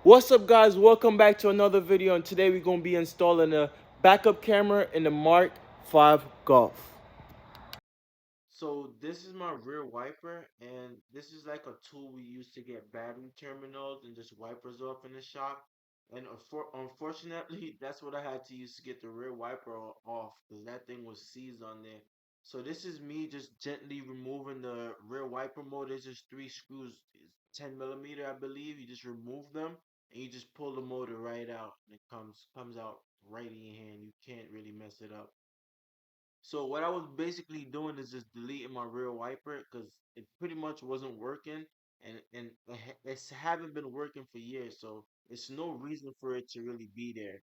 What's up, guys? Welcome back to another video, and today we're going to be installing a backup camera in the Mark 5 Golf. So this is my rear wiper, and this is like a tool we use to get battery terminals and just wipers off in the shop. And unfortunately, that's what I had to use to get the rear wiper off, because that thing was seized on there. So this is me just gently removing the rear wiper motor. There's just three screws, 10 millimeter, I believe. You just remove them and you just pull the motor right out, and it comes out right in your hand. You can't really mess it up. So what I was basically doing is just deleting my rear wiper because it pretty much wasn't working, and it's haven't been working for years. So it's no reason for it to really be there.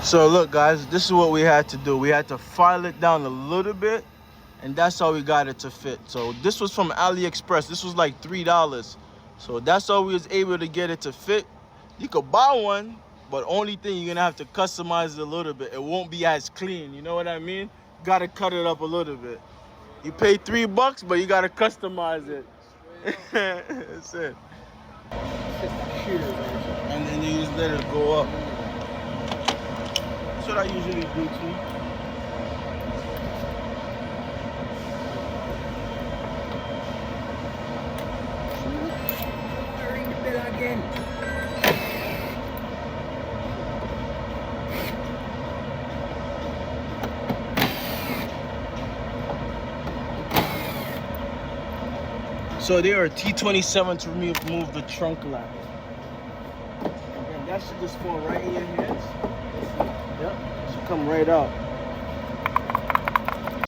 So look, guys, this is what we had to do. We had to file it down a little bit, and that's how we got it to fit. So this was from AliExpress. This was like $3. So that's how we was able to get it to fit. You could buy one, but only thing, you're gonna have to customize it a little bit. It won't be as clean, you know what I mean? Gotta cut it up a little bit. You pay $3, but you gotta customize it. That's it. And then you just let it go up. That's what I usually do too. Ring the bell again. So they are T27 to remove the trunk latch. And that should just fall right in your hands. Yep, it should come right out.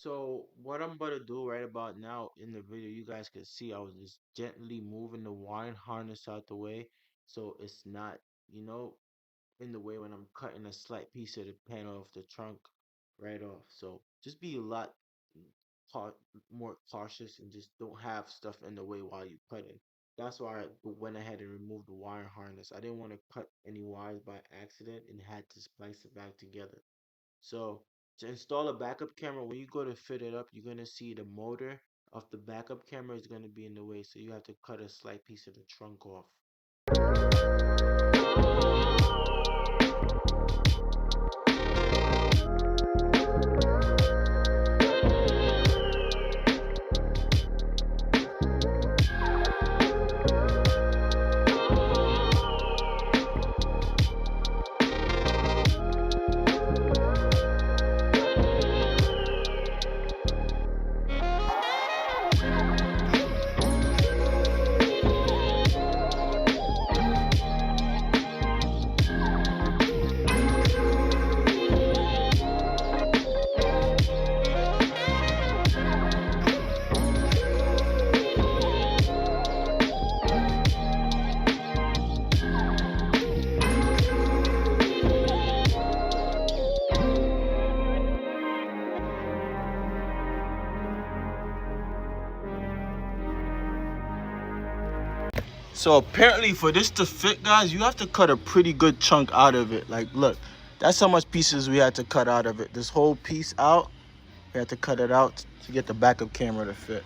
So what I'm about to do right about now in the video, you guys can see I was just gently moving the wire harness out the way, so it's not, in the way when I'm cutting a slight piece of the panel of the trunk right off. So just be a lot cau- more cautious and just don't have stuff in the way while you cut it. That's why I went ahead and removed the wire harness. I didn't want to cut any wires by accident and had to splice it back together. So to install a backup camera, when you go to fit it up, you're gonna see the motor of the backup camera is gonna be in the way. So you have to cut a slight piece of the trunk off. So apparently for this to fit, guys, you have to cut a pretty good chunk out of it. Like, look, that's how much pieces we had to cut out of it. This whole piece out, we had to cut it out to get the backup camera to fit.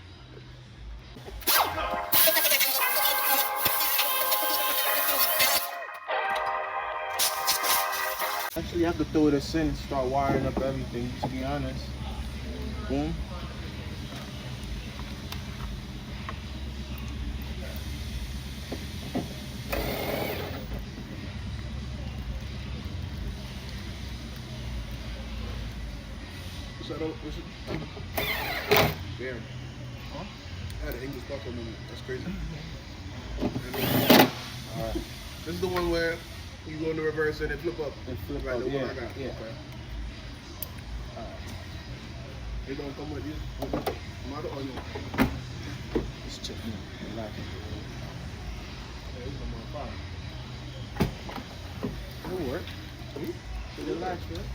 Actually, I have to throw this in and start wiring up everything, to be honest. Boom. What's it? There. Huh? I had an English buckle moment. That's crazy. Alright. This is the one where you go in the reverse and then flip up. And flip right, up, the yeah, one I got. yeah. Okay. They gonna come with you? Model or no? Let's check it. Relax. Yeah, this is a Mark 5. It'll work. Hmm? Relax, right?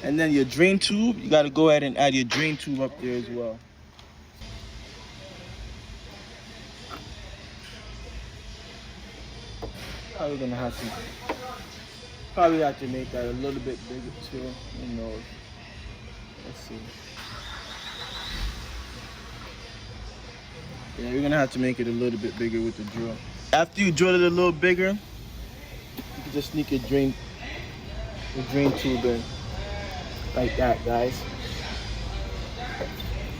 And then your drain tube, you gotta go ahead and add your drain tube up there as well. Probably gonna have to make that a little bit bigger too. Who knows? Let's see. Yeah, you're gonna have to make it a little bit bigger with the drill. After you drill it a little bigger, you can just sneak your drain tube in like that, guys.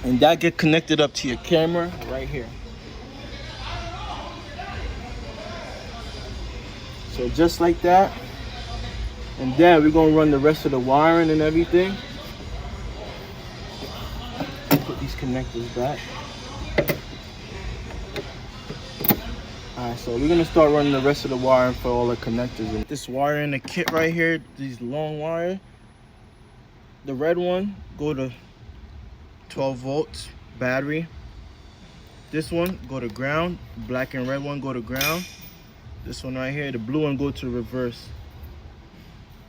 And that get connected up to your camera right here. So just like that. And then we're gonna run the rest of the wiring and everything. Put these connectors back. Alright, so we're gonna start running the rest of the wiring for all the connectors. And this wire in the kit right here, these long wire. The red one go to 12 volts battery. This one go to ground. Black and red one go to ground. This one right here, the blue one go to reverse.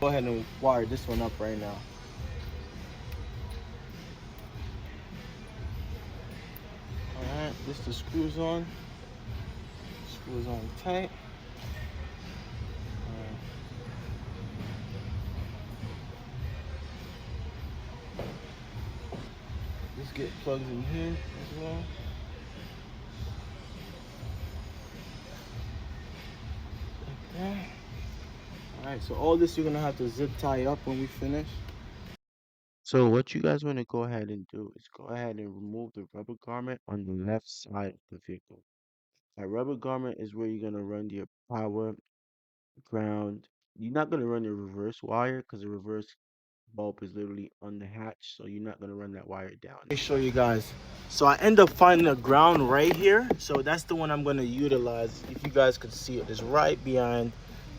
Go ahead and wire this one up right now. Alright, this the screws on. Screws on tight. This get plugged in here as well. Like that. Alright, so all this you're gonna have to zip tie up when we finish. So what you guys want to go ahead and do is go ahead and remove the rubber garment on the left side of the vehicle. That rubber garment is where you're gonna run your power, ground. You're not gonna run your reverse wire because the reverse bulb is literally on the hatch, so you're not gonna run that wire down. Let me show you guys. So I end up finding a ground right here. So that's the one I'm gonna utilize. If you guys could see it, it's right behind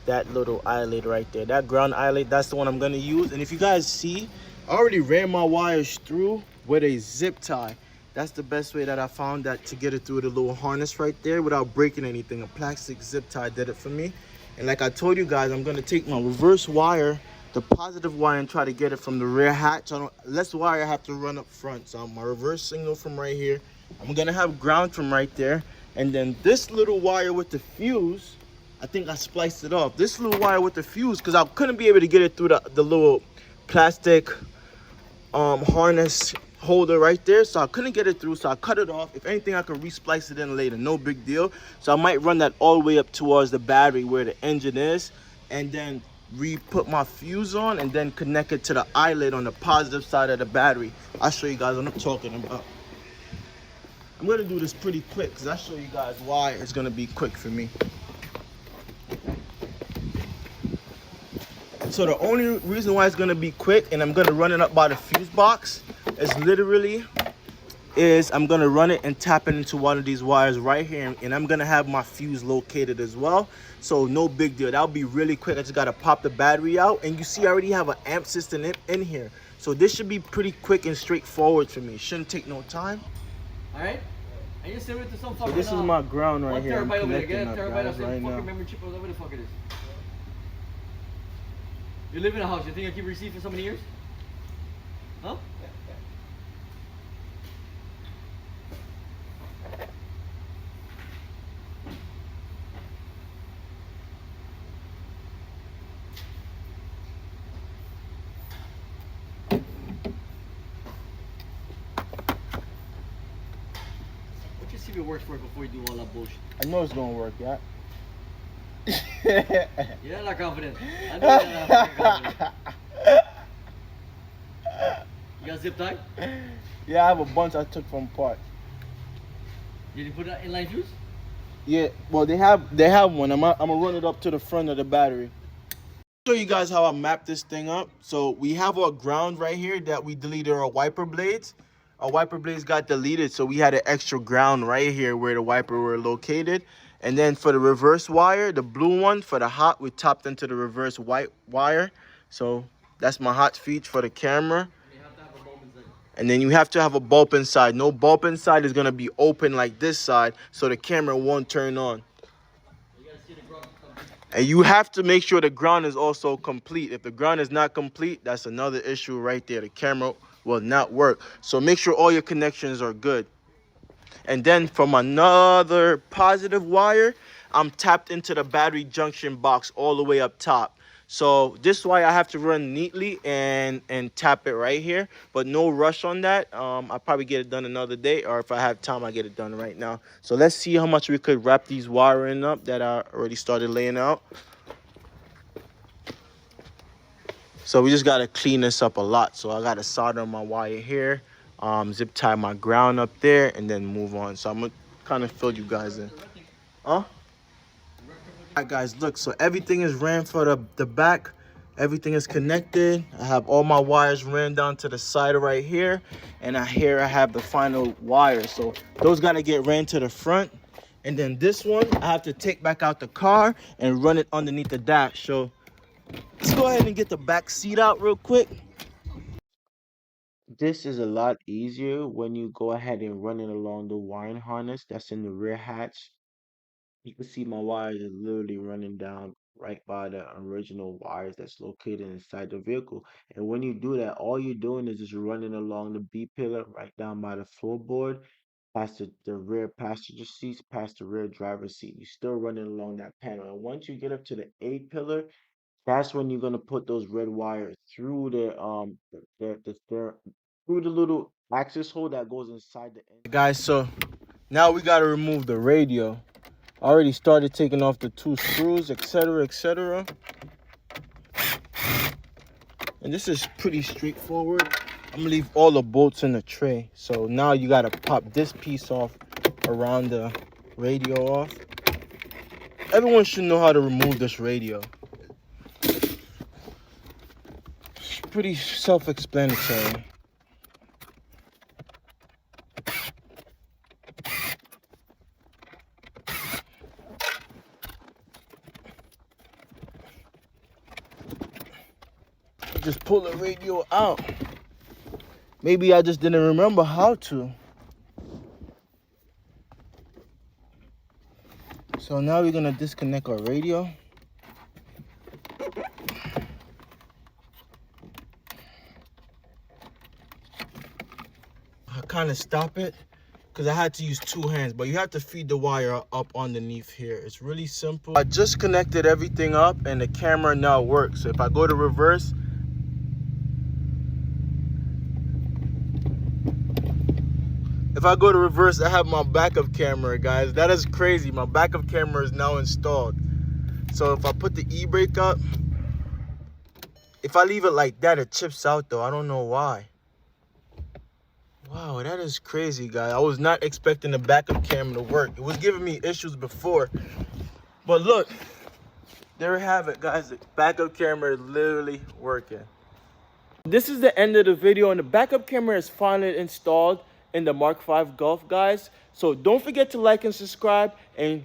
that little eyelet right there. That ground eyelet, that's the one I'm gonna use. And if you guys see, I already ran my wires through with a zip tie. That's the best way that I found that to get it through the little harness right there without breaking anything. A plastic zip tie did it for me. And like I told you guys, I'm gonna take my reverse wire, the positive wire, and try to get it from the rear hatch. Less wire I have to run up front. So my reverse signal from right here. I'm gonna have ground from right there. And then this little wire with the fuse, I think I spliced it off. This little wire with the fuse, because I couldn't be able to get it through the little plastic harness holder right there, so I couldn't get it through, so I cut it off. If anything, I could re-splice it in later, no big deal. So I might run that all the way up towards the battery where the engine is, and then re-put my fuse on and then connect it to the eyelet on the positive side of the battery. I'll show you guys what I'm talking about. I'm gonna do this pretty quick because I'll show you guys why it's gonna be quick for me. So the only reason why it's gonna be quick, and I'm gonna run it up by the fuse box, is I'm gonna run it and tap it into one of these wires right here, and I'm gonna have my fuse located as well. So no big deal. That'll be really quick. I just gotta pop the battery out, and you see I already have an amp system in here. So this should be pretty quick and straightforward for me. Shouldn't take no time. All right. And you send it to some So fucking. this is my ground right here. I'm terabyte over there. Get connecting a up, terabyte guys, of right fucking now. memory chip or whatever the fuck it is. You live in a house. You think I keep receipts for so many years? Huh? What you see if it works for it before you do all that bullshit? I know it's gonna work, yeah. You're not confident. I know you're not fucking confident. You got zip tie? Yeah, I have a bunch I took from parts. Did you put that inline fuse? Yeah, well they have one. I'm gonna run it up to the front of the battery. Show you guys how I mapped this thing up. So we have our ground right here that we deleted our wiper blades. Our wiper blades got deleted, so we had an extra ground right here where the wiper were located. And then for the reverse wire, the blue one for the hot, we tapped into the reverse white wire. So that's my hot feed for the camera. You have to have a moment's And then you have to have a bulb inside. No bulb inside is gonna be open like this side, so the camera won't turn on. And you have to make sure the ground is also complete. If the ground is not complete, that's another issue right there. The camera will not work. So make sure all your connections are good. And then from another positive wire, I'm tapped into the battery junction box all the way up top. So this wire I have to run neatly and tap it right here, but no rush on that. I'll probably get it done another day, or if I have time, I get it done right now. So let's see how much we could wrap these wiring up that I already started laying out. So we just gotta clean this up a lot. So I gotta solder my wire here, zip tie my ground up there, and then move on. So I'm gonna kind of fill you guys in. Huh? Alright guys, look, so everything is ran for the back. Everything is connected. I have all my wires ran down to the side right here. And here I have the final wire. So those gotta get ran to the front. And then this one, I have to take back out the car and run it underneath the dash. So let's go ahead and get the back seat out real quick. This is a lot easier when you go ahead and run it along the wiring harness that's in the rear hatch. You can see my wires is literally running down right by the original wires that's located inside the vehicle. And when you do that, all you're doing is just running along the B pillar right down by the floorboard, past the rear passenger seats, past the rear driver's seat. You're still running along that panel. And once you get up to the A pillar, that's when you're gonna put those red wires through through the little access hole that goes inside the engine. Guys, so now we gotta remove the radio. I already started taking off the 2 screws, etc., etc. And this is pretty straightforward. I'm gonna leave all the bolts in the tray. So now you gotta pop this piece off around the radio off. Everyone should know how to remove this radio. It's pretty self-explanatory. Just pull the radio out. Maybe I just didn't remember how to. So now we're gonna disconnect our radio. I kind of stop it because I had to use 2 hands, but you have to feed the wire up underneath here. It's really simple. I just connected everything up and the camera now works. So if I go to reverse, I have my backup camera, guys. That is crazy. My backup camera is now installed. So if I put the e-brake up, if I leave it like that, it chips out though. I don't know why. Wow, that is crazy, guys. I was not expecting the backup camera to work. It was giving me issues before. But look, there we have it, guys. The backup camera is literally working. This is the end of the video, and the backup camera is finally installed in the Mark 5 Golf, guys. So don't forget to like and subscribe, and